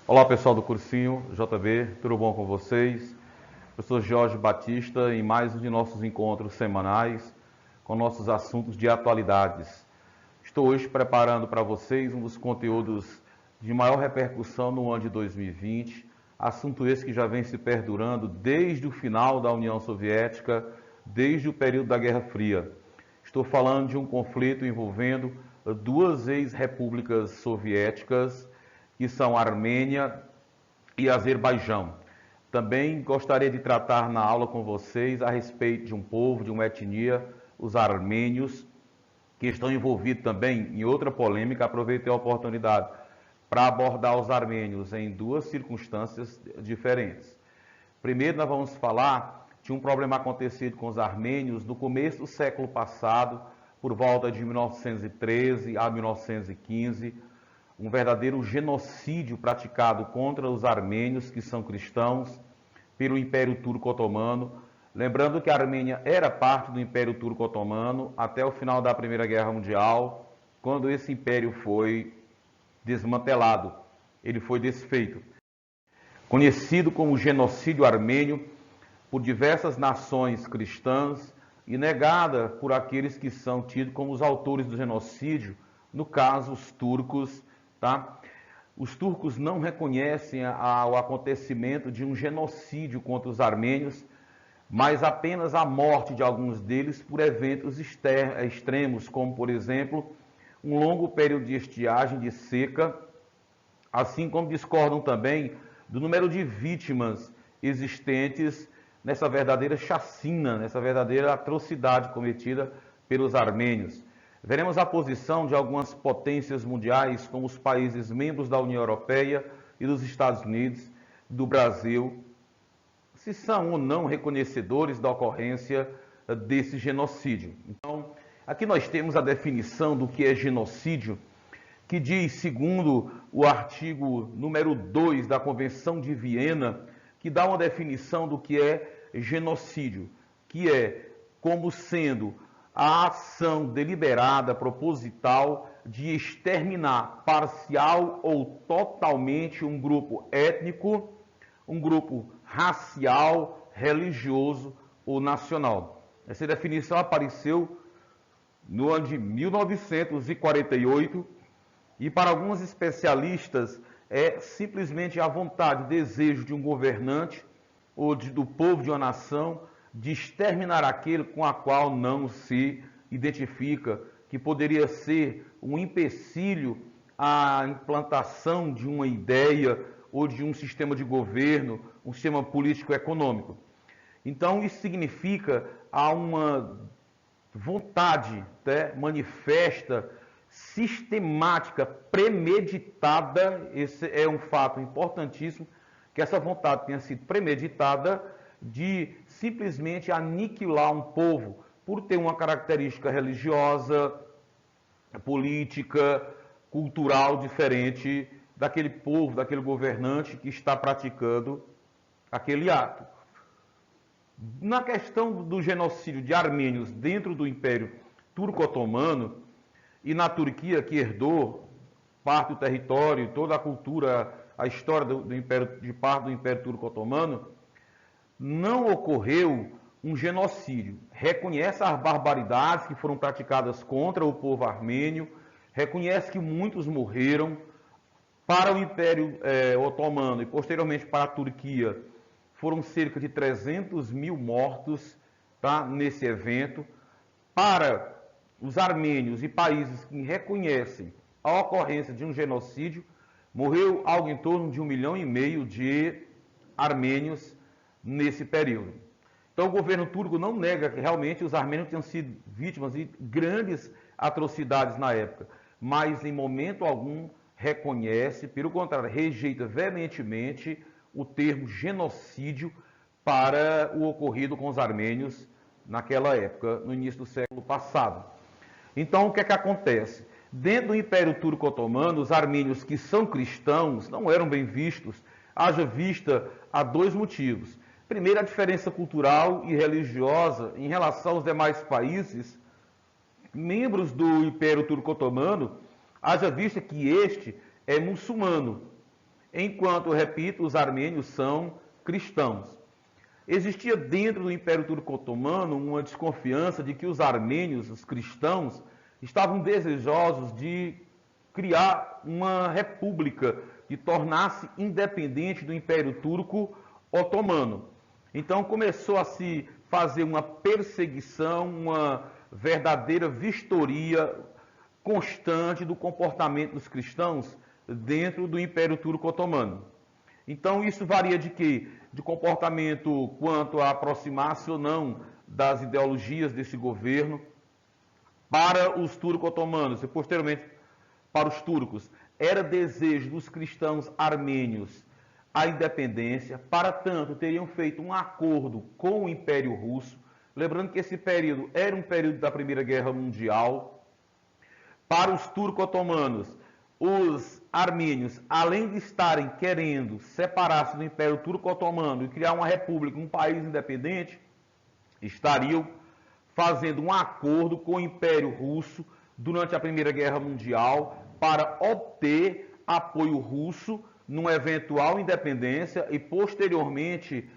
Olá pessoal do cursinho JB, tudo bom com vocês? Eu sou Jorge Batista em mais um de nossos encontros semanais com nossos assuntos de atualidades. Estou hoje preparando para vocês um dos conteúdos de maior repercussão no ano de 2020, assunto esse que já vem se perdurando desde o final da União Soviética, desde o período da Guerra Fria. Estou falando de um conflito envolvendo duas ex-repúblicas soviéticas, que são a Armênia e Azerbaijão. Também gostaria de tratar na aula com vocês a respeito de um povo, de uma etnia, os armênios, que estão envolvidos também em outra polêmica. Aproveitei a oportunidade para abordar os armênios em duas circunstâncias diferentes. Primeiro, nós vamos falar de um problema acontecido com os armênios no começo do século passado, por volta de 1913 a 1915, um verdadeiro genocídio praticado contra os armênios, que são cristãos, pelo Império Turco-Otomano. Lembrando que a Armênia era parte do Império Turco-Otomano até o final da Primeira Guerra Mundial, quando esse império foi desmantelado, ele foi desfeito. Conhecido como genocídio armênio por diversas nações cristãs e negada por aqueles que são tidos como os autores do genocídio, no caso os turcos. Tá? Os turcos não reconhecem o acontecimento de um genocídio contra os armênios, mas apenas a morte de alguns deles por eventos extremos, como, por exemplo, um longo período de estiagem, de seca, assim como discordam também do número de vítimas existentes nessa verdadeira chacina, nessa verdadeira atrocidade cometida pelos armênios. Veremos a posição de algumas potências mundiais, como os países membros da União Europeia e dos Estados Unidos, do Brasil, se são ou não reconhecedores da ocorrência desse genocídio. Então, aqui nós temos a definição do que é genocídio, que diz, segundo o artigo número 2 da Convenção de Viena, que dá uma definição do que é genocídio, que é como sendo a ação deliberada, proposital, de exterminar parcial ou totalmente um grupo étnico, um grupo racial, religioso ou nacional. Essa definição apareceu no ano de 1948 e, para alguns especialistas, é simplesmente a vontade, o desejo de um governante ou do povo de uma nação de exterminar aquele com a qual não se identifica, que poderia ser um empecilho à implantação de uma ideia ou de um sistema de governo, um sistema político-econômico. Então, isso significa há uma vontade, né, manifesta, sistemática, premeditada. Esse é um fato importantíssimo, que essa vontade tenha sido premeditada de simplesmente aniquilar um povo por ter uma característica religiosa, política, cultural diferente daquele povo, daquele governante que está praticando aquele ato. Na questão do genocídio de armênios dentro do Império Turco-Otomano e na Turquia, que herdou parte do território, toda a cultura, a história de parte do Império Turco-Otomano, não ocorreu um genocídio. Reconhece as barbaridades que foram praticadas contra o povo armênio, reconhece que muitos morreram. Para o Império Otomano e posteriormente para a Turquia, foram cerca de 300 mil mortos, tá, nesse evento. Para os armênios e países que reconhecem a ocorrência de um genocídio, morreu algo em torno de 1,5 milhão de armênios nesse período. Então o governo turco não nega que realmente os armênios tenham sido vítimas de grandes atrocidades na época, mas em momento algum reconhece, pelo contrário, rejeita veementemente o termo genocídio para o ocorrido com os armênios naquela época, no início do século passado. Então, o que é que acontece? Dentro do Império Turco-Otomano, os armênios que são cristãos não eram bem vistos, haja vista a dois motivos. Primeiro, a diferença cultural e religiosa em relação aos demais países membros do Império Turco-Otomano, haja vista que este é muçulmano. enquanto, repito, os armênios são cristãos. Existia dentro do Império Turco Otomano uma desconfiança de que os armênios, os cristãos, estavam desejosos de criar uma república, de tornar-se independente do Império Turco Otomano. Então começou a se fazer uma perseguição, uma verdadeira vistoria constante do comportamento dos cristãos dentro do Império Turco Otomano. Então isso varia de quê? De comportamento quanto a aproximar-se ou não das ideologias desse governo para os turco-otomanos e posteriormente para os turcos. Era desejo dos cristãos armênios a independência, para tanto teriam feito um acordo com o Império Russo, lembrando que esse período era um período da Primeira Guerra Mundial. Para os turco-otomanos, os armênios, além de estarem querendo separar-se do Império Turco-Otomano e criar uma república, um país independente, estariam fazendo um acordo com o Império Russo durante a Primeira Guerra Mundial para obter apoio russo numa eventual independência e posteriormente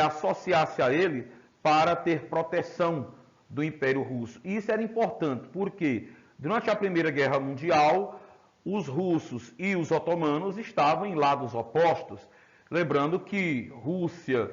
associar-se a ele para ter proteção do Império Russo. E isso era importante, porque durante a Primeira Guerra Mundial os russos e os otomanos estavam em lados opostos. Lembrando que Rússia,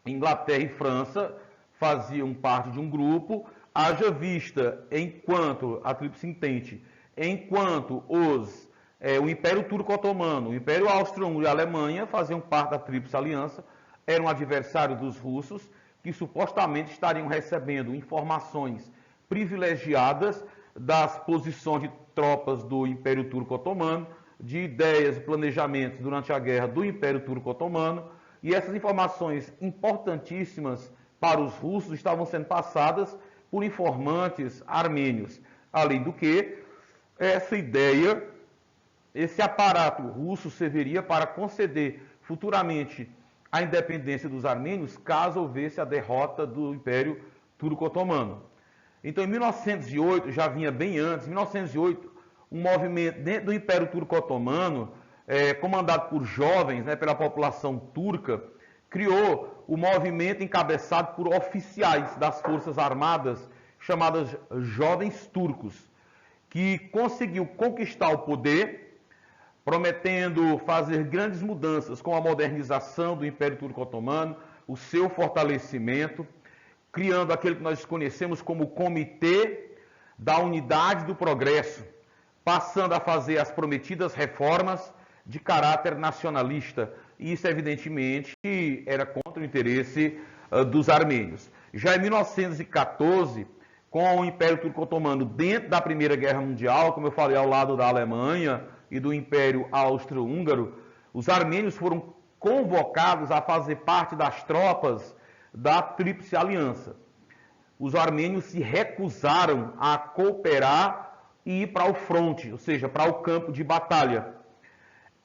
Inglaterra e França faziam parte de um grupo, haja vista, enquanto a Tríplice Entente, enquanto o Império Turco-Otomano, o Império Austro-Húngaro e a Alemanha faziam parte da Tríplice Aliança, eram adversários dos russos, que supostamente estariam recebendo informações privilegiadas das posições de tropas do Império Turco-Otomano, de ideias e planejamentos durante a guerra do Império Turco-Otomano, e essas informações importantíssimas para os russos estavam sendo passadas por informantes armênios. Além do que, essa ideia, esse aparato russo serviria para conceder futuramente a independência dos armênios, caso houvesse a derrota do Império Turco-Otomano. Então, em 1908, já vinha bem antes, em 1908, um movimento dentro do Império Turco-Otomano, comandado por jovens, pela população turca, criou o movimento encabeçado por oficiais das Forças Armadas, chamadas Jovens Turcos, que conseguiu conquistar o poder, prometendo fazer grandes mudanças com a modernização do Império Turco-Otomano, o seu fortalecimento, criando aquele que nós conhecemos como Comitê da Unidade do Progresso, passando a fazer as prometidas reformas de caráter nacionalista. E isso, evidentemente, era contra o interesse dos armênios. Já em 1914, com o Império Turco-Otomano dentro da Primeira Guerra Mundial, como eu falei, ao lado da Alemanha e do Império Austro-Húngaro, os armênios foram convocados a fazer parte das tropas da Tríplice Aliança. Os armênios se recusaram a cooperar e ir para o fronte, ou seja, para o campo de batalha.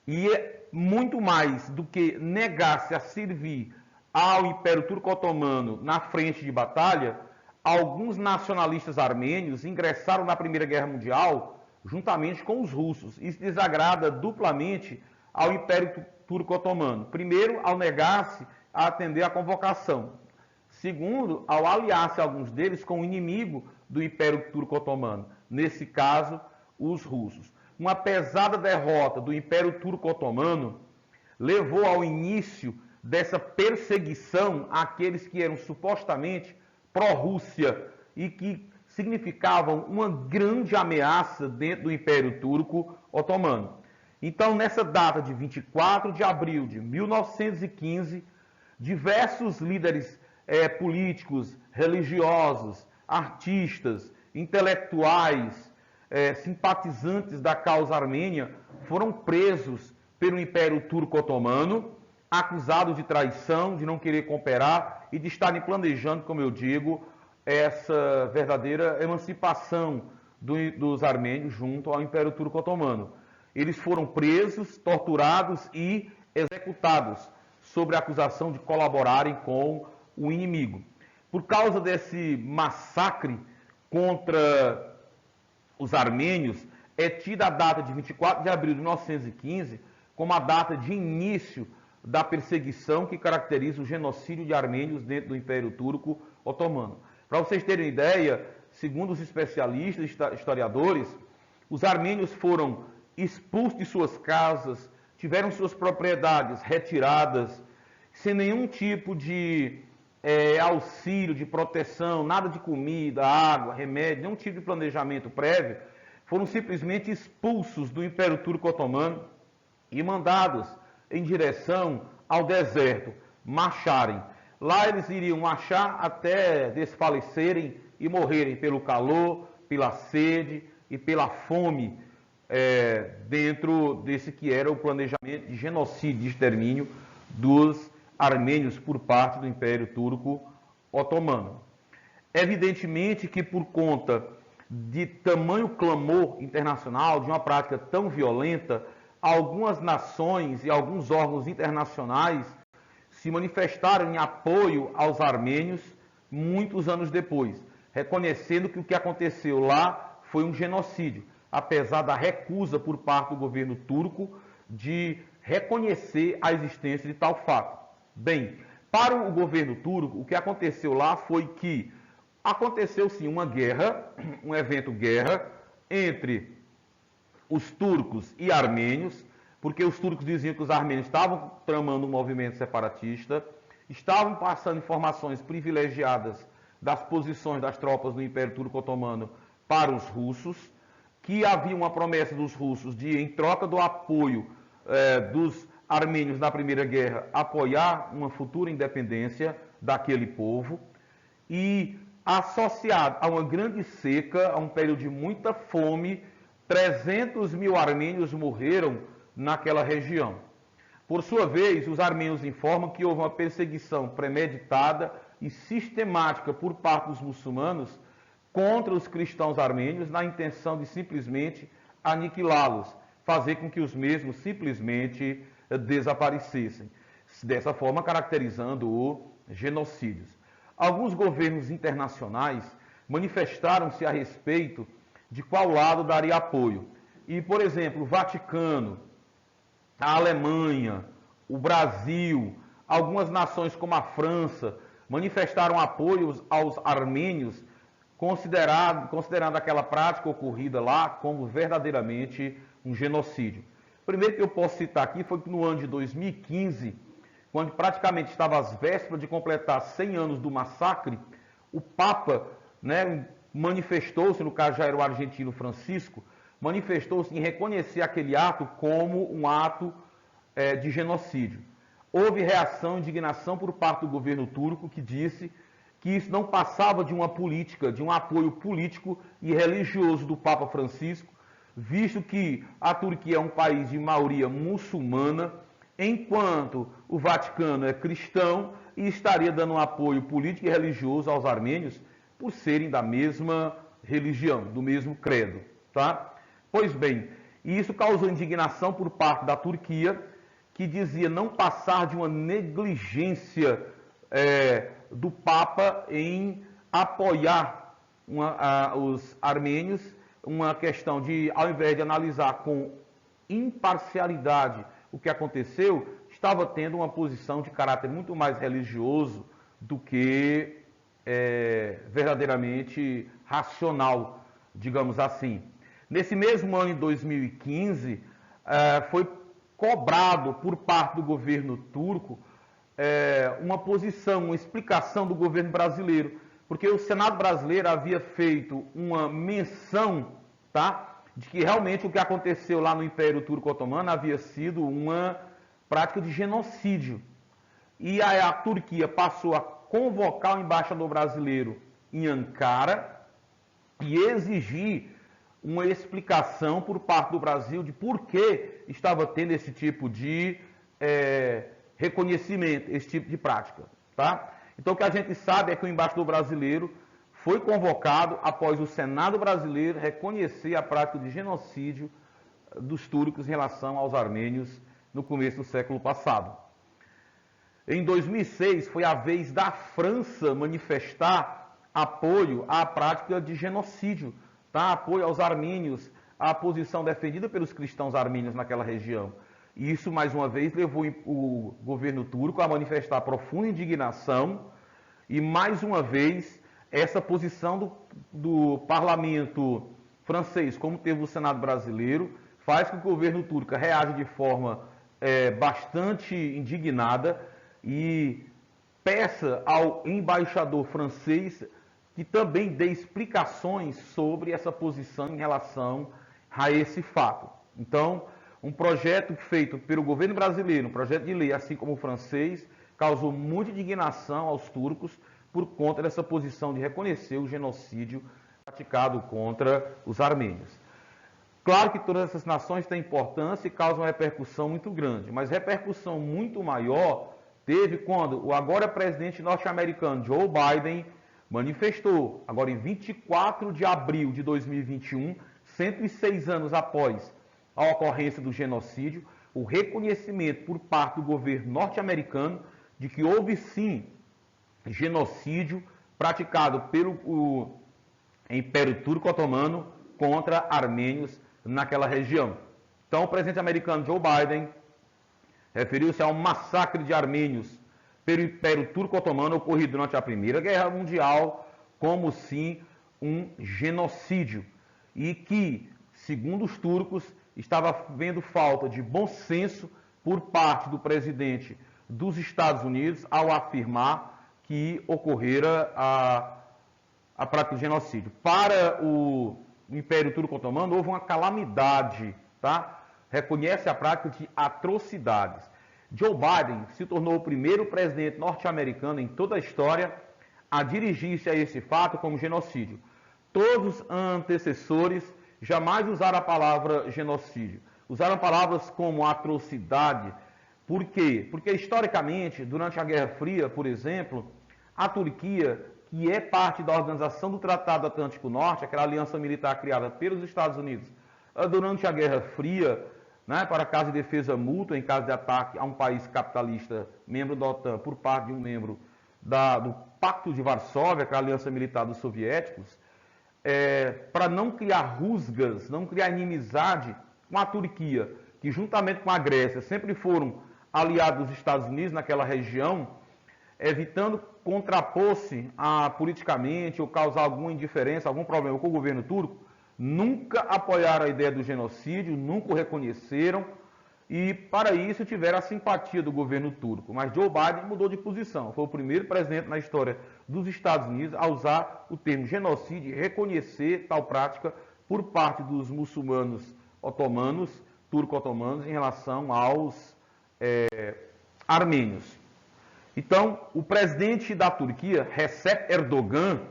E muito mais do que negar-se a servir ao Império Turco-Otomano na frente de batalha, alguns nacionalistas armênios ingressaram na Primeira Guerra Mundial juntamente com os russos. Isso desagrada duplamente ao Império Turco-Otomano. Primeiro, ao negar-se a atender à convocação. Segundo, ao aliar-se alguns deles com o inimigo do Império Turco-Otomano, nesse caso, os russos. Uma pesada derrota do Império Turco-Otomano levou ao início dessa perseguição àqueles que eram supostamente pró-Rússia e que significavam uma grande ameaça dentro do Império Turco-Otomano. Então, nessa data de 24 de abril de 1915, diversos líderes políticos, religiosos, artistas, intelectuais, simpatizantes da causa armênia foram presos pelo Império Turco-Otomano, acusados de traição, de não querer cooperar e de estarem planejando, como eu digo, essa verdadeira emancipação dos armênios junto ao Império Turco-Otomano. Eles foram presos, torturados e executados sob a acusação de colaborarem com o inimigo. Por causa desse massacre contra os armênios, é tida a data de 24 de abril de 1915 como a data de início da perseguição que caracteriza o genocídio de armênios dentro do Império Turco Otomano. Para vocês terem ideia, segundo os especialistas historiadores, os armênios foram expulsos de suas casas, tiveram suas propriedades retiradas, sem nenhum tipo de auxílio, de proteção, nada de comida, água, remédio, nenhum tipo de planejamento prévio, foram simplesmente expulsos do Império Turco Otomano e mandados em direção ao deserto, marcharem. Lá eles iriam marchar até desfalecerem e morrerem pelo calor, pela sede e pela fome, dentro desse que era o planejamento de genocídio, de extermínio dos armênios por parte do Império Turco Otomano. Evidentemente que por conta de tamanho clamor internacional, de uma prática tão violenta, algumas nações e alguns órgãos internacionais se manifestaram em apoio aos armênios muitos anos depois, reconhecendo que o que aconteceu lá foi um genocídio, apesar da recusa por parte do governo turco de reconhecer a existência de tal fato. Bem, para o governo turco, o que aconteceu lá foi que aconteceu sim uma guerra, um evento guerra, entre os turcos e armênios, porque os turcos diziam que os armênios estavam tramando um movimento separatista, estavam passando informações privilegiadas das posições das tropas do Império Turco Otomano para os russos, que havia uma promessa dos russos de, em troca do apoio dos armênios na Primeira Guerra, apoiar uma futura independência daquele povo, e associado a uma grande seca, a um período de muita fome, 300 mil armênios morreram naquela região. Por sua vez, os armênios informam que houve uma perseguição premeditada e sistemática por parte dos muçulmanos contra os cristãos armênios, na intenção de simplesmente aniquilá-los, fazer com que os mesmos simplesmente desaparecessem, dessa forma caracterizando o genocídio. Alguns governos internacionais manifestaram-se a respeito de qual lado daria apoio. E, por exemplo, o Vaticano, a Alemanha, o Brasil, algumas nações como a França, manifestaram apoio aos armênios, considerando aquela prática ocorrida lá como verdadeiramente um genocídio. O primeiro que eu posso citar aqui foi que no ano de 2015, quando praticamente estava às vésperas de completar 100 anos do massacre, o Papa, manifestou-se, no caso já era o argentino Francisco, manifestou-se em reconhecer aquele ato como um ato de genocídio. Houve reação e indignação por parte do governo turco, que disse que isso não passava de uma política, de um apoio político e religioso do Papa Francisco, visto que a Turquia é um país de maioria muçulmana, enquanto o Vaticano é cristão e estaria dando um apoio político e religioso aos armênios por serem da mesma religião, do mesmo credo, tá? Pois bem, isso causou indignação por parte da Turquia, que dizia não passar de uma negligência do Papa em apoiar os armênios, uma questão de, ao invés de analisar com imparcialidade o que aconteceu, estava tendo uma posição de caráter muito mais religioso do que verdadeiramente racional, digamos assim. Nesse mesmo ano, em 2015, foi cobrado por parte do governo turco uma posição, uma explicação do governo brasileiro, porque o Senado brasileiro havia feito uma menção, tá, de que realmente o que aconteceu lá no Império Turco Otomano havia sido uma prática de genocídio. E a Turquia passou a convocar o embaixador brasileiro em Ankara e exigir uma explicação por parte do Brasil de por que estava tendo esse tipo de reconhecimento, esse tipo de prática, tá? Então o que a gente sabe é que o embaixador brasileiro foi convocado após o Senado brasileiro reconhecer a prática de genocídio dos turcos em relação aos armênios no começo do século passado. Em 2006 foi a vez da França manifestar apoio à prática de genocídio, tá? Apoio aos armênios, à posição defendida pelos cristãos armênios naquela região. E isso, mais uma vez, levou o governo turco a manifestar profunda indignação e, mais uma vez, essa posição do parlamento francês, como teve o Senado brasileiro, faz com que o governo turco reaja de forma bastante indignada e peça ao embaixador francês que também dê explicações sobre essa posição em relação a esse fato. Então, um projeto feito pelo governo brasileiro, um projeto de lei, assim como o francês, causou muita indignação aos turcos por conta dessa posição de reconhecer o genocídio praticado contra os armênios. Claro que todas essas nações têm importância e causam uma repercussão muito grande, mas repercussão muito maior teve quando o agora presidente norte-americano Joe Biden manifestou, agora em 24 de abril de 2021, 106 anos após a ocorrência do genocídio, o reconhecimento por parte do governo norte-americano de que houve sim genocídio praticado pelo Império Turco Otomano contra armênios naquela região. Então, o presidente americano Joe Biden referiu-se a um massacre de armênios pelo Império Turco Otomano ocorrido durante a Primeira Guerra Mundial, como sim um genocídio, e que, segundo os turcos, estava havendo falta de bom senso por parte do presidente dos Estados Unidos ao afirmar que ocorrera a prática de genocídio. Para o Império Turco Otomano houve uma calamidade, tá? Reconhece a prática de atrocidades. Joe Biden se tornou o primeiro presidente norte-americano em toda a história a dirigir-se a esse fato como genocídio. Todos os antecessores jamais usaram a palavra genocídio. Usaram palavras como atrocidade. Por quê? Porque, historicamente, durante a Guerra Fria, por exemplo, a Turquia, que é parte da Organização do Tratado Atlântico Norte, aquela aliança militar criada pelos Estados Unidos, durante a Guerra Fria, né, para caso de defesa mútua, em caso de ataque a um país capitalista, membro da OTAN, por parte de um membro do Pacto de Varsóvia, aquela aliança militar dos soviéticos, para não criar rusgas, não criar inimizade com a Turquia, que juntamente com a Grécia sempre foram aliados dos Estados Unidos naquela região, evitando contrapor-se politicamente ou causar alguma indiferença, algum problema com o governo turco, nunca apoiaram a ideia do genocídio, nunca o reconheceram e, para isso, tiveram a simpatia do governo turco. Mas Joe Biden mudou de posição. Foi o primeiro presidente na história dos Estados Unidos a usar o termo genocídio e reconhecer tal prática por parte dos muçulmanos otomanos, turco-otomanos, em relação aos armênios. Então, o presidente da Turquia, Recep Erdogan,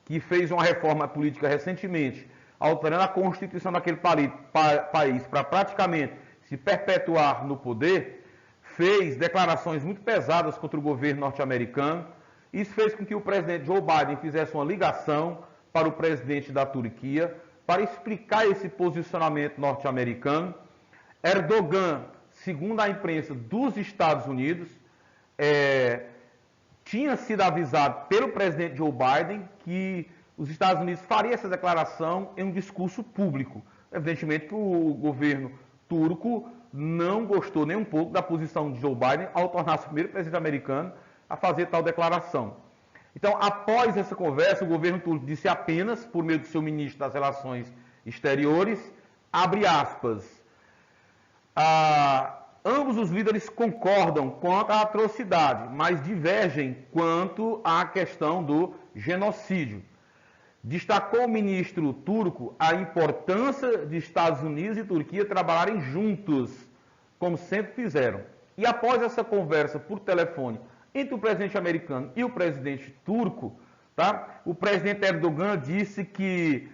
que fez uma reforma política recentemente, alterando a constituição daquele país para praticamente se perpetuar no poder, fez declarações muito pesadas contra o governo norte-americano. Isso fez com que o presidente Joe Biden fizesse uma ligação para o presidente da Turquia para explicar esse posicionamento norte-americano. Erdogan, segundo a imprensa dos Estados Unidos, tinha sido avisado pelo presidente Joe Biden que os Estados Unidos fariam essa declaração em um discurso público. Evidentemente que o governo turco não gostou nem um pouco da posição de Joe Biden ao tornar-se o primeiro presidente americano a fazer tal declaração. Então, após essa conversa, o governo turco disse apenas, por meio do seu ministro das Relações Exteriores, abre aspas, ambos os líderes concordam quanto à atrocidade, mas divergem quanto à questão do genocídio. Destacou o ministro turco a importância de Estados Unidos e Turquia trabalharem juntos, como sempre fizeram. E após essa conversa por telefone entre o presidente americano e o presidente turco, tá, o presidente Erdogan disse que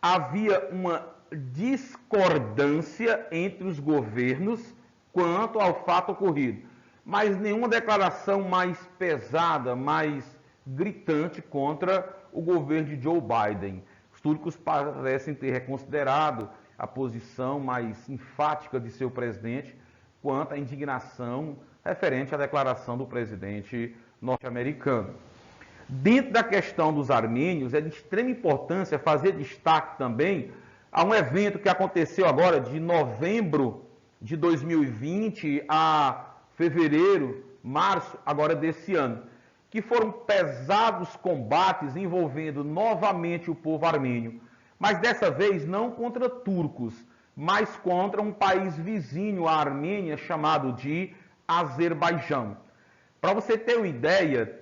havia uma discordância entre os governos quanto ao fato ocorrido, mas nenhuma declaração mais pesada, mais gritante contra o governo de Joe Biden. Os turcos parecem ter reconsiderado a posição mais enfática de seu presidente quanto à indignação referente à declaração do presidente norte-americano. Dentro da questão dos armênios, é de extrema importância fazer destaque também a um evento que aconteceu agora de novembro de 2020 a fevereiro, março, agora desse ano, que foram pesados combates envolvendo novamente o povo armênio, mas dessa vez não contra turcos, mas contra um país vizinho à Armênia chamado de Azerbaijão. Para você ter uma ideia,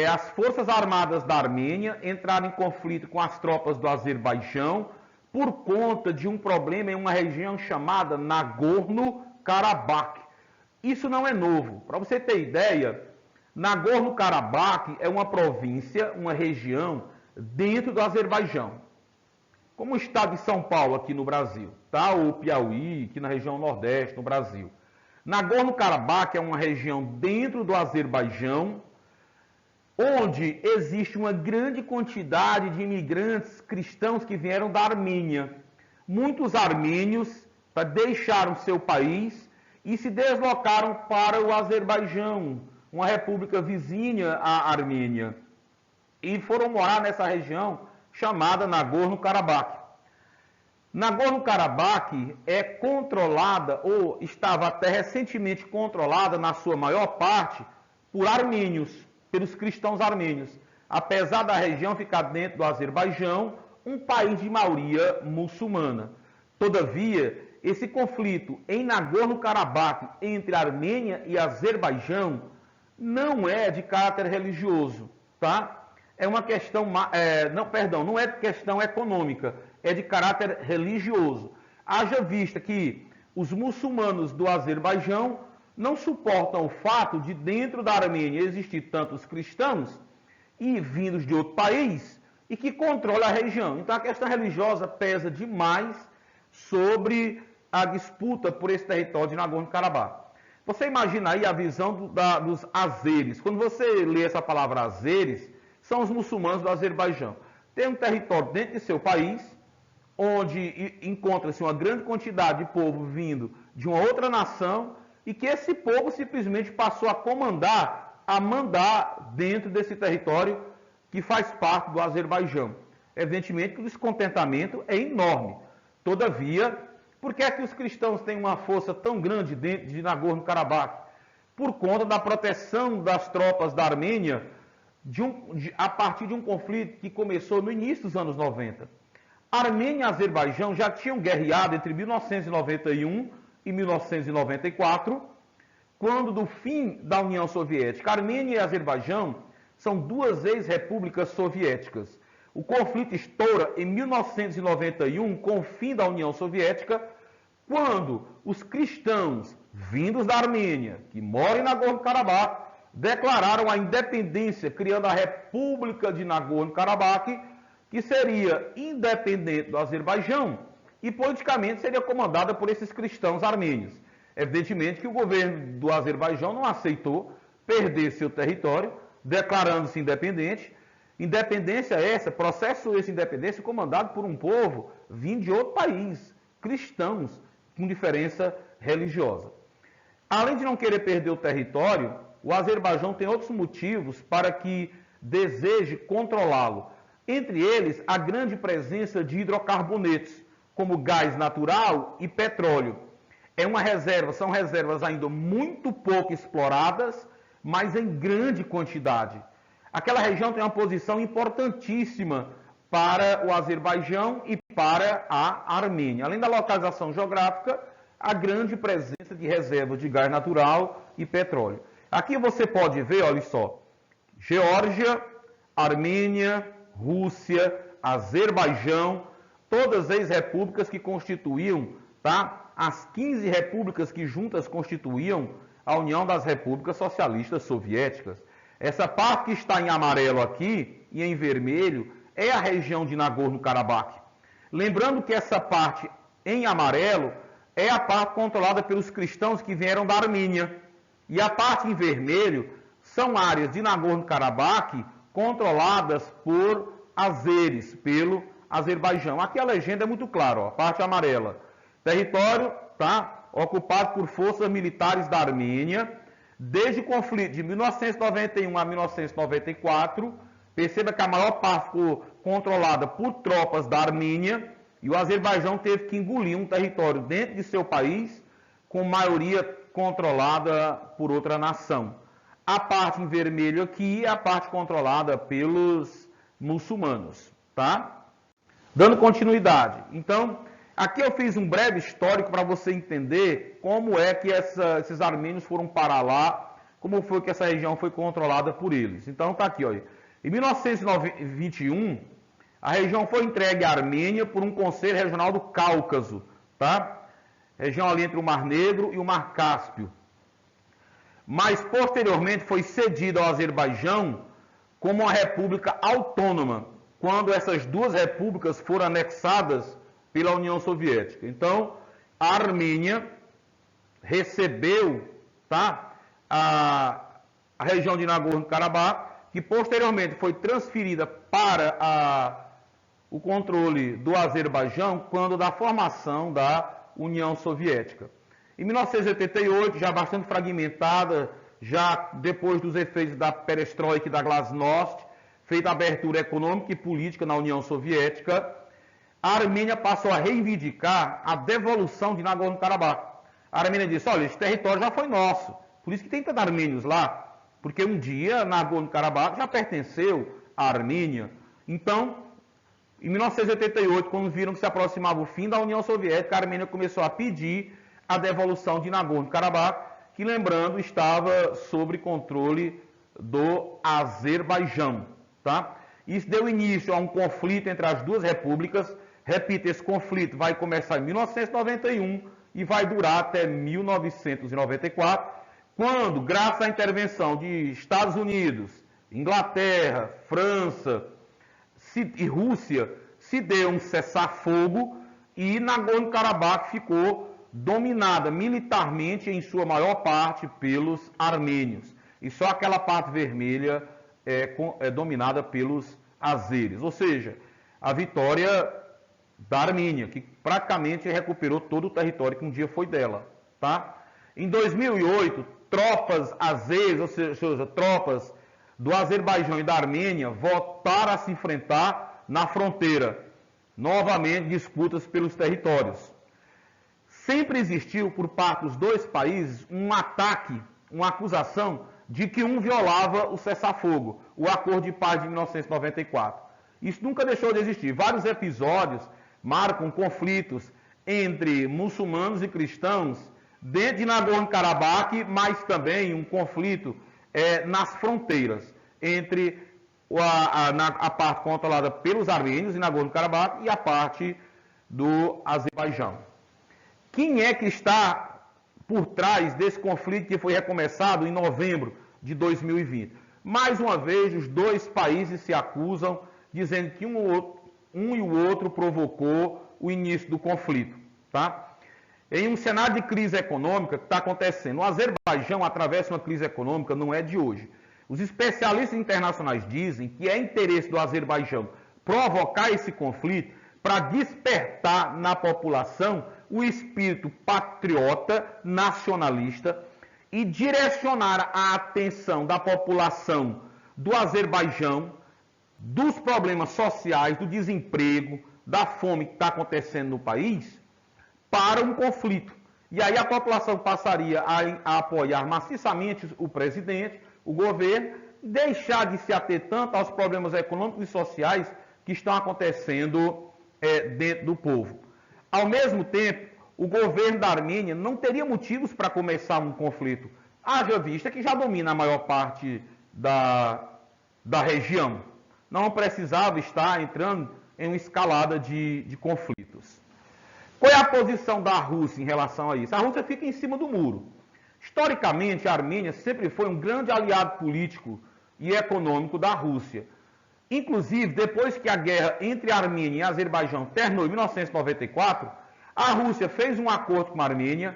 as Forças Armadas da Armênia entraram em conflito com as tropas do Azerbaijão por conta de um problema em uma região chamada Nagorno-Karabakh. Isso não é novo. Para você ter ideia, Nagorno-Karabakh é uma província, uma região dentro do Azerbaijão, como o estado de São Paulo aqui no Brasil, tá? Ou Piauí, aqui na região Nordeste, no Brasil. Nagorno-Karabakh é uma região dentro do Azerbaijão, onde existe uma grande quantidade de imigrantes cristãos que vieram da Armênia. Muitos armênios deixaram seu país e se deslocaram para o Azerbaijão, uma república vizinha à Armênia, e foram morar nessa região chamada Nagorno-Karabakh. Nagorno-Karabakh é controlada, ou estava até recentemente controlada, na sua maior parte, por armênios, pelos cristãos armênios. Apesar da região ficar dentro do Azerbaijão, um país de maioria muçulmana. Todavia, esse conflito em Nagorno-Karabakh entre Armênia e Azerbaijão não é de caráter religioso, tá? É uma questão, não é questão econômica, é de caráter religioso. Haja vista que os muçulmanos do Azerbaijão não suportam o fato de dentro da Armênia existir tantos cristãos e vindos de outro país e que controla a região. Então a questão religiosa pesa demais sobre a disputa por esse território de Nagorno-Karabakh. Você imagina aí a visão dos azeres. Quando você lê essa palavra azeres, são os muçulmanos do Azerbaijão. Tem um território dentro de seu país, onde encontra-se uma grande quantidade de povo vindo de uma outra nação, e que esse povo simplesmente passou a mandar dentro desse território que faz parte do Azerbaijão. Evidentemente que o descontentamento é enorme. Todavia, por que é que os cristãos têm uma força tão grande dentro de Nagorno-Karabakh? Por conta da proteção das tropas da Armênia a partir de um conflito que começou no início dos anos 90. Armênia e Azerbaijão já tinham guerreado entre 1991 e 1994, quando do fim da União Soviética. Armênia e Azerbaijão são duas ex-repúblicas soviéticas. O conflito estoura em 1991, com o fim da União Soviética, quando os cristãos vindos da Armênia, que moram em Nagorno-Karabakh, declararam a independência, criando a República de Nagorno-Karabakh, que seria independente do Azerbaijão e politicamente seria comandada por esses cristãos armênios. Evidentemente que o governo do Azerbaijão não aceitou perder seu território, declarando-se independente. Independência essa, processo esse de independência comandado por um povo vindo de outro país, cristãos, com diferença religiosa. Além de não querer perder o território, o Azerbaijão tem outros motivos para que deseje controlá-lo. Entre eles, a grande presença de hidrocarbonetos, como gás natural e petróleo. São reservas ainda muito pouco exploradas, mas em grande quantidade. Aquela região tem uma posição importantíssima para o Azerbaijão e para a Armênia. Além da localização geográfica, a grande presença de reservas de gás natural e petróleo. Aqui você pode ver, olha só, Geórgia, Armênia, Rússia, Azerbaijão, todas as repúblicas que constituíam, tá? As 15 repúblicas que juntas constituíam a União das Repúblicas Socialistas Soviéticas. Essa parte que está em amarelo aqui e em vermelho é a região de Nagorno-Karabakh. Lembrando que essa parte em amarelo é a parte controlada pelos cristãos que vieram da Armênia. E a parte em vermelho são áreas de Nagorno-Karabakh controladas por azeres, pelo Azerbaijão. Aqui a legenda é muito clara, ó, a parte amarela. Território, tá, ocupado por forças militares da Armênia, desde o conflito de 1991 a 1994. Perceba que a maior parte ficou controlada por tropas da Armênia e o Azerbaijão teve que engolir um território dentro de seu país com maioria controlada por outra nação. A parte em vermelho aqui é a parte controlada pelos muçulmanos, tá? Dando continuidade. Então, aqui eu fiz um breve histórico para você entender como é que esses armênios foram parar lá, como foi que essa região foi controlada por eles. Então, tá aqui, olha. Em 1921, a região foi entregue à Armênia por um Conselho Regional do Cáucaso, tá? Região ali entre o Mar Negro e o Mar Cáspio. Mas, posteriormente, foi cedida ao Azerbaijão como uma república autônoma, quando essas duas repúblicas foram anexadas pela União Soviética. Então, a Armênia recebeu, tá, a região de Nagorno-Karabakh, que posteriormente foi transferida para o controle do Azerbaijão quando da formação da União Soviética. Em 1988, já bastante fragmentada, já depois dos efeitos da perestroika e da glasnost, feita a abertura econômica e política na União Soviética, a Armênia passou a reivindicar a devolução de Nagorno-Karabakh. A Armênia disse, olha, esse território já foi nosso, por isso que tem tantos armênios lá, porque um dia Nagorno-Karabakh já pertenceu à Armênia. Então, em 1988, quando viram que se aproximava o fim da União Soviética, a Armênia começou a pedir a devolução de Nagorno-Karabakh, que, lembrando, estava sob controle do Azerbaijão. Tá? Isso deu início a um conflito entre as duas repúblicas. Repito, esse conflito vai começar em 1991 e vai durar até 1994, quando, graças à intervenção de Estados Unidos, Inglaterra, França e Rússia, se deu um cessar-fogo e Nagorno-Karabakh ficou dominada militarmente, em sua maior parte, pelos armênios. E só aquela parte vermelha é dominada pelos azeres. Ou seja, a vitória da Armênia, que praticamente recuperou todo o território que um dia foi dela. Tá? Em 2008, tropas azeres, ou seja, tropas do Azerbaijão e da Armênia, voltaram a se enfrentar na fronteira. Novamente, disputas pelos territórios. Sempre existiu, por parte dos dois países, um ataque, uma acusação de que um violava o cessar-fogo, o Acordo de Paz de 1994. Isso nunca deixou de existir. Vários episódios marcam conflitos entre muçulmanos e cristãos dentro de Nagorno-Karabakh, mas também um conflito nas fronteiras entre a parte controlada pelos armênios em Nagorno-Karabakh e a parte do Azerbaijão. Quem é que está por trás desse conflito que foi recomeçado em novembro de 2020? Mais uma vez, os dois países se acusam, dizendo que um e o outro provocou o início do conflito. Tá? Em um cenário de crise econômica que está acontecendo, o Azerbaijão atravessa uma crise econômica, não é de hoje. Os especialistas internacionais dizem que é interesse do Azerbaijão provocar esse conflito para despertar na população o espírito patriota, nacionalista e direcionar a atenção da população do Azerbaijão dos problemas sociais, do desemprego, da fome que está acontecendo no país, para um conflito. E aí a população passaria a apoiar maciçamente o presidente, o governo, deixar de se ater tanto aos problemas econômicos e sociais que estão acontecendo dentro do povo. Ao mesmo tempo, o governo da Armênia não teria motivos para começar um conflito, haja vista que já domina a maior parte da região. Não precisava estar entrando em uma escalada de conflitos. Qual é a posição da Rússia em relação a isso? A Rússia fica em cima do muro. Historicamente, a Armênia sempre foi um grande aliado político e econômico da Rússia. Inclusive, depois que a guerra entre a Armênia e a Azerbaijão terminou em 1994, a Rússia fez um acordo com a Armênia,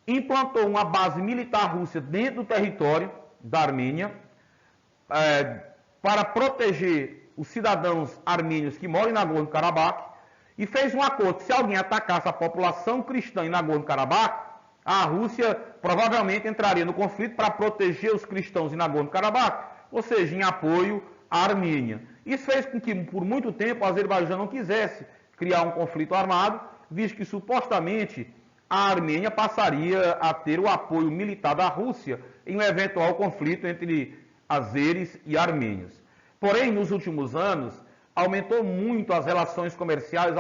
implantou uma base militar russa dentro do território da Armênia, para proteger os cidadãos armênios que moram em Nagorno-Karabakh, e fez um acordo que se alguém atacasse a população cristã em Nagorno-Karabakh, a Rússia provavelmente entraria no conflito para proteger os cristãos em Nagorno-Karabakh, ou seja, em apoio à Armênia. Isso fez com que, por muito tempo, o Azerbaijão não quisesse criar um conflito armado, visto que, supostamente, a Armênia passaria a ter o apoio militar da Rússia em um eventual conflito entre azeres e armênios. Porém, nos últimos anos, aumentaram muito as relações comerciais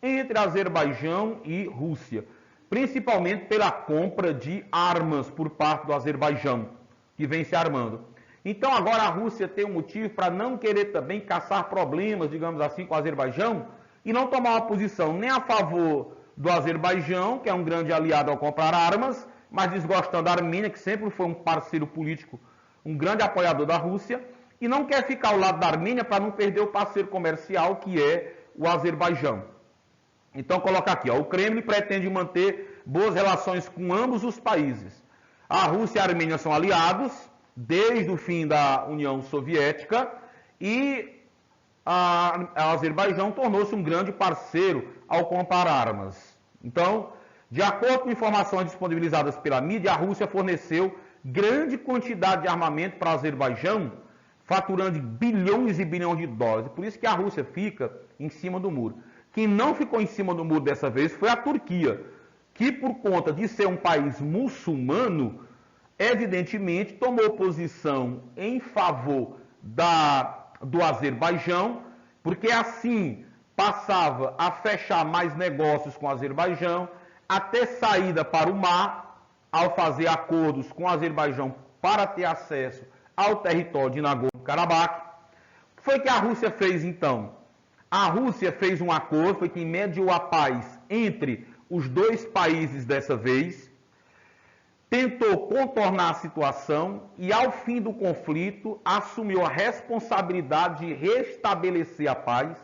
entre Azerbaijão e Rússia, principalmente pela compra de armas por parte do Azerbaijão, que vem se armando. Então agora a Rússia tem um motivo para não querer também caçar problemas, digamos assim, com o Azerbaijão e não tomar uma posição nem a favor do Azerbaijão, que é um grande aliado ao comprar armas, mas desgostando da Armênia, que sempre foi um parceiro político, um grande apoiador da Rússia, e não quer ficar ao lado da Armênia para não perder o parceiro comercial, que é o Azerbaijão. Então coloca aqui, ó, o Kremlin pretende manter boas relações com ambos os países. A Rússia e a Armênia são aliados desde o fim da União Soviética e a Azerbaijão tornou-se um grande parceiro ao comprar armas. Então, de acordo com informações disponibilizadas pela mídia, a Rússia forneceu grande quantidade de armamento para o Azerbaijão, faturando bilhões e bilhões de dólares. Por isso que a Rússia fica em cima do muro. Quem não ficou em cima do muro dessa vez foi a Turquia, que por conta de ser um país muçulmano, evidentemente tomou posição em favor do Azerbaijão, porque assim passava a fechar mais negócios com o Azerbaijão, até saída para o mar, ao fazer acordos com o Azerbaijão para ter acesso ao território de Nagorno-Karabakh. O que foi que a Rússia fez então? A Rússia fez um acordo, foi quem mediou a paz entre os dois países dessa vez, tentou contornar a situação e, ao fim do conflito, assumiu a responsabilidade de restabelecer a paz,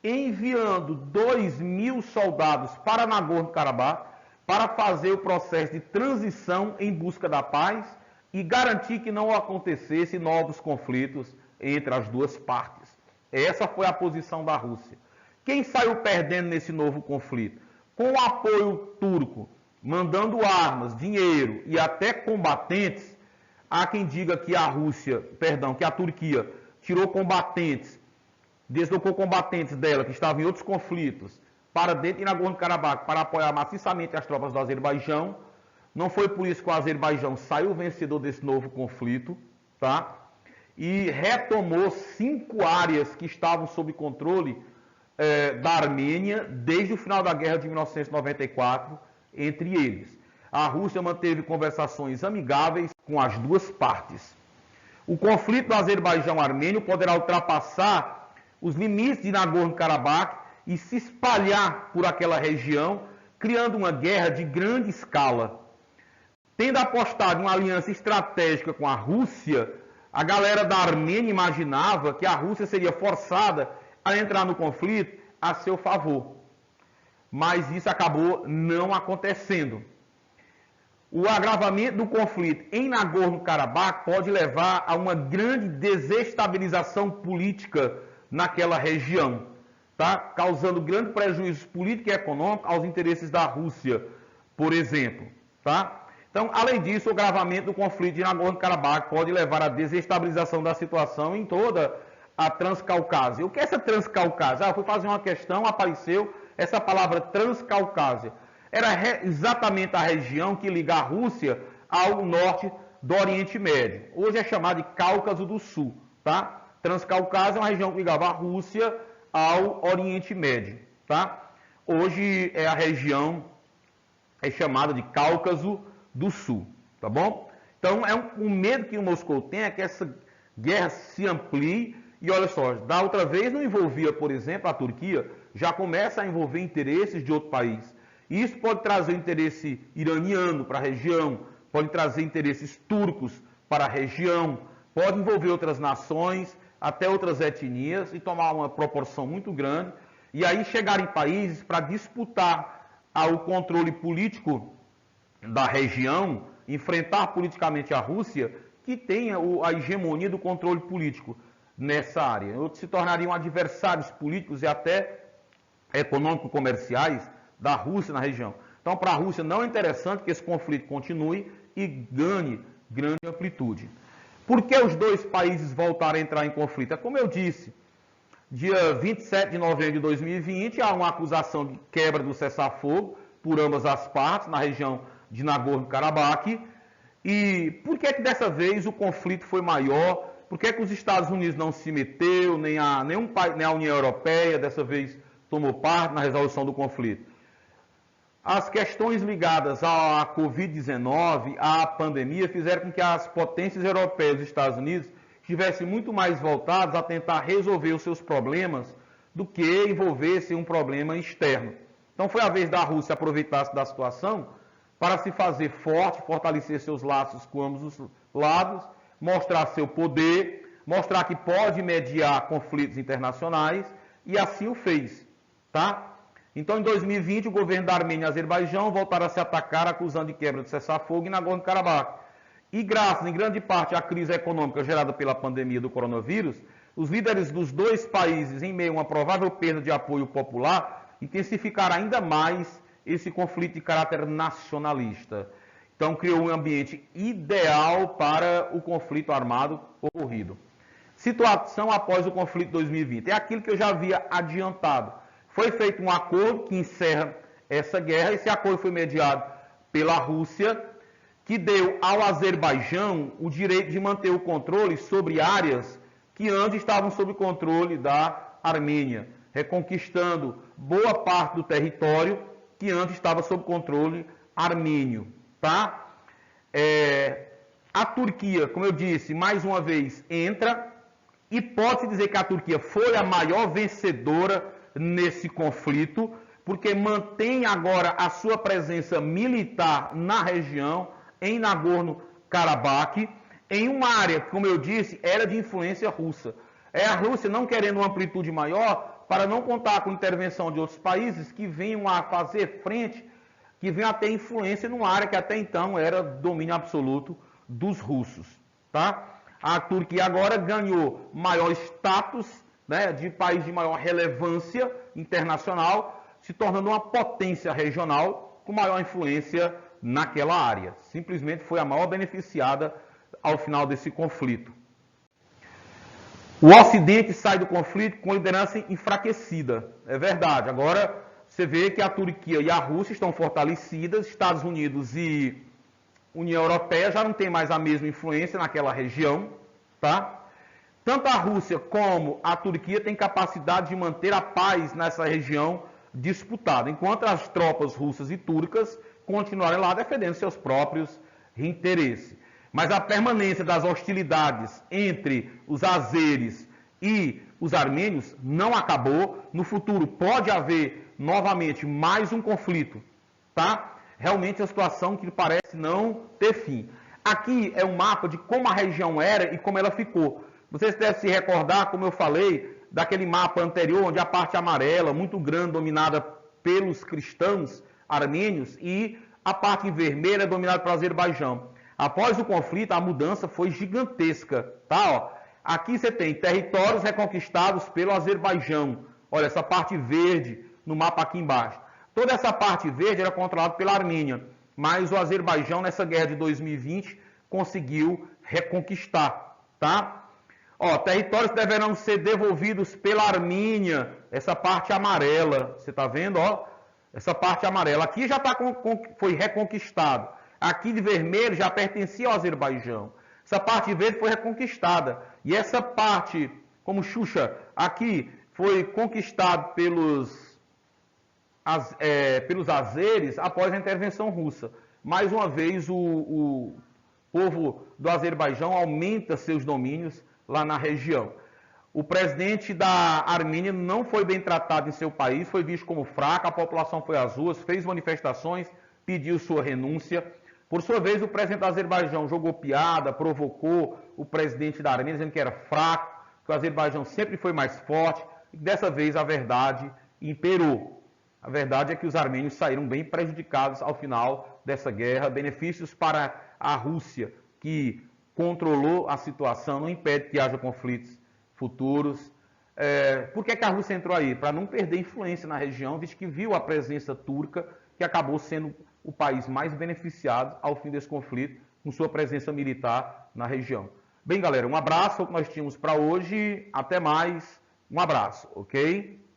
enviando 2.000 soldados para Nagorno-Karabakh para fazer o processo de transição em busca da paz e garantir que não acontecesse novos conflitos entre as duas partes. Essa foi a posição da Rússia. Quem saiu perdendo nesse novo conflito? Com o apoio turco, mandando armas, dinheiro e até combatentes, há quem diga que que a Turquia tirou combatentes, deslocou combatentes dela que estavam em outros conflitos para dentro de Nagorno-Karabakh para apoiar maciçamente as tropas do Azerbaijão. Não foi por isso que o Azerbaijão saiu vencedor desse novo conflito, tá? E retomou 5 áreas que estavam sob controle da Armênia desde o final da guerra de 1994, entre eles. A Rússia manteve conversações amigáveis com as duas partes. O conflito do Azerbaijão-Armênio poderá ultrapassar os limites de Nagorno-Karabakh e se espalhar por aquela região, criando uma guerra de grande escala. Tendo apostado em uma aliança estratégica com a Rússia, a galera da Armênia imaginava que a Rússia seria forçada a entrar no conflito a seu favor. Mas isso acabou não acontecendo. O agravamento do conflito em Nagorno-Karabakh pode levar a uma grande desestabilização política naquela região, tá? Causando grande prejuízo político e econômico aos interesses da Rússia, por exemplo, tá? Então, além disso, o agravamento do conflito de Nagorno-Karabakh pode levar à desestabilização da situação em toda a Transcaucásia. O que é essa Transcaucásia? Eu fui fazer uma questão, apareceu essa palavra Transcaucásia. Era exatamente a região que liga a Rússia ao norte do Oriente Médio. Hoje é chamada de Cáucaso do Sul, tá? Transcaucásia é uma região que ligava a Rússia ao Oriente Médio, tá? Hoje a região é chamada de Cáucaso do Sul, tá bom? Então, um medo que o Moscou tem é que essa guerra se amplie e, olha só, da outra vez não envolvia, por exemplo, a Turquia, já começa a envolver interesses de outro país. Isso pode trazer interesse iraniano para a região, pode trazer interesses turcos para a região, pode envolver outras nações, até outras etnias e tomar uma proporção muito grande, e aí chegar em países para disputar o controle político da região, enfrentar politicamente a Rússia, que tenha a hegemonia do controle político nessa área. Outros se tornariam adversários políticos e até econômico-comerciais da Rússia na região. Então, para a Rússia não é interessante que esse conflito continue e ganhe grande amplitude. Por que os dois países voltaram a entrar em conflito? É como eu disse, Dia 27 de novembro de 2020, há uma acusação de quebra do cessar-fogo por ambas as partes, na região de Nagorno-Karabakh. E por que dessa vez o conflito foi maior? Por que os Estados Unidos não se meteu, nem a União Europeia dessa vez tomou parte na resolução do conflito? As questões ligadas à Covid-19, à pandemia, fizeram com que as potências europeias e os Estados Unidos estivessem muito mais voltados a tentar resolver os seus problemas do que envolver-se em um problema externo. Então foi a vez da Rússia aproveitar-se da situação para se fazer forte, fortalecer seus laços com ambos os lados, mostrar seu poder, mostrar que pode mediar conflitos internacionais, e assim o fez, tá? Então, em 2020, o governo da Armênia e Azerbaijão voltaram a se atacar, acusando de quebra de cessar-fogo em Nagorno-Karabakh. E graças, em grande parte, à crise econômica gerada pela pandemia do coronavírus, os líderes dos dois países, em meio a uma provável perda de apoio popular, intensificaram ainda mais esse conflito de caráter nacionalista. Então, criou um ambiente ideal para o conflito armado ocorrido. Situação após o conflito de 2020. É aquilo que eu já havia adiantado. Foi feito um acordo que encerra essa guerra. Esse acordo foi mediado pela Rússia, que deu ao Azerbaijão o direito de manter o controle sobre áreas que antes estavam sob controle da Armênia, reconquistando boa parte do território que antes estava sob controle armênio, tá? A Turquia, como eu disse, mais uma vez entra, e pode-se dizer que a Turquia foi a maior vencedora nesse conflito, porque mantém agora a sua presença militar na região, em Nagorno-Karabakh, em uma área que, como eu disse, era de influência russa. É a Rússia não querendo uma amplitude maior para não contar com intervenção de outros países que venham a fazer frente, que venham a ter influência numa área que até então era domínio absoluto dos russos, tá? A Turquia agora ganhou maior status, né, de país de maior relevância internacional, se tornando uma potência regional com maior influência naquela área. Simplesmente foi a maior beneficiada ao final desse conflito. O Ocidente sai do conflito com liderança enfraquecida, é verdade. Agora você vê que a Turquia e a Rússia estão fortalecidas, Estados Unidos e União Europeia já não tem mais a mesma influência naquela região, tá? Tanto a Rússia como a Turquia têm capacidade de manter a paz nessa região disputada, enquanto as tropas russas e turcas continuarem lá defendendo seus próprios interesses. Mas a permanência das hostilidades entre os azeres e os armênios não acabou. No futuro pode haver novamente mais um conflito, tá? Realmente é uma situação que parece não ter fim. Aqui é um mapa de como a região era e como ela ficou. Vocês devem se recordar, como eu falei, daquele mapa anterior, onde a parte amarela, muito grande, dominada pelos cristãos armênios, e a parte em vermelho é dominada pelo Azerbaijão. Após o conflito, a mudança foi gigantesca, tá? Ó, aqui você tem territórios reconquistados pelo Azerbaijão. Olha, essa parte verde no mapa aqui embaixo. Toda essa parte verde era controlada pela Armênia, mas o Azerbaijão, nessa guerra de 2020, conseguiu reconquistar, tá? Ó, territórios deverão ser devolvidos pela Armênia, essa parte amarela, você está vendo, ó? Essa parte amarela. Aqui já foi reconquistado. Aqui de vermelho já pertencia ao Azerbaijão. Essa parte verde foi reconquistada. E essa parte, como Xuxa, aqui foi conquistado pelos azeres após a intervenção russa. Mais uma vez, o povo do Azerbaijão aumenta seus domínios lá na região. O presidente da Armênia não foi bem tratado em seu país, foi visto como fraco, a população foi às ruas, fez manifestações, pediu sua renúncia. Por sua vez, o presidente do Azerbaijão jogou piada, provocou o presidente da Armênia, dizendo que era fraco, que o Azerbaijão sempre foi mais forte, e dessa vez a verdade imperou. A verdade é que os armênios saíram bem prejudicados ao final dessa guerra. Benefícios para a Rússia, que controlou a situação, não impede que haja conflitos futuros. Por que a Rússia entrou aí? Para não perder influência na região, visto que viu a presença turca, que acabou sendo o país mais beneficiado ao fim desse conflito, com sua presença militar na região. Bem, galera, um abraço, é o que nós tínhamos para hoje. Até mais Um abraço, ok?